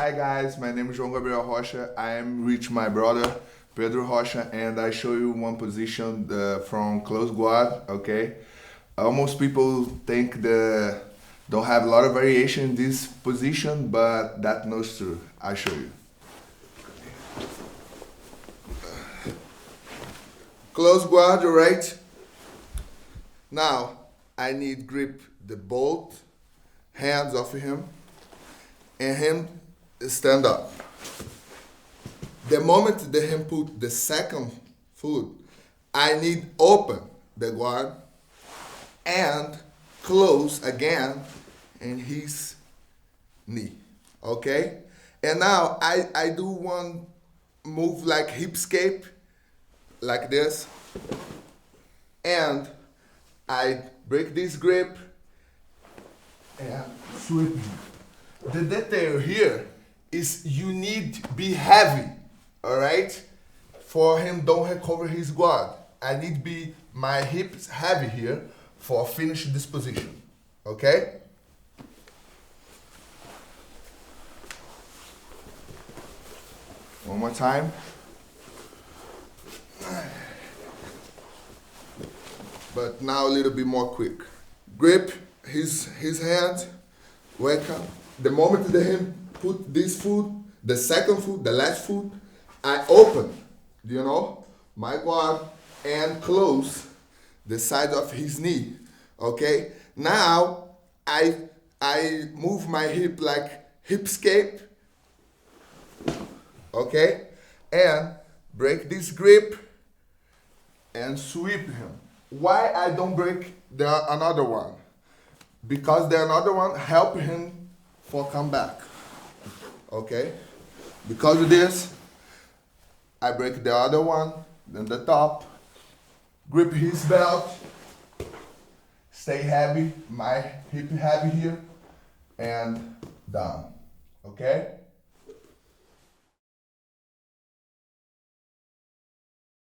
Hi guys, my name is Joao Gabriel Rocha. I am with my brother Pedro Rocha, and I show you one position from close guard. Okay, almost people think don't have a lot of variation in this position, but that not true. I show you. Close guard, alright? Now I need grip the both hands of him and him stand up. The moment that him put the second foot, I need open the guard and close again in his knee. Okay? And now I do one move like hip escape, like this, and I break this grip and sweep. The detail here is you need to be heavy, all right? For him don't recover his guard. I need to be my hips heavy here for finish this position, okay? One more time. But now a little bit more quick. Grip his hand, welcome. The moment that him put this foot, the second foot, the last foot, I open, my guard and close the side of his knee, okay? Now, I move my hip like hip escape, okay? And break this grip and sweep him. Why I don't break the another one? Because the another one help him for come back, okay? Because of this, I break the other one, then the top, grip his belt, stay heavy, my hip heavy here, and down, okay?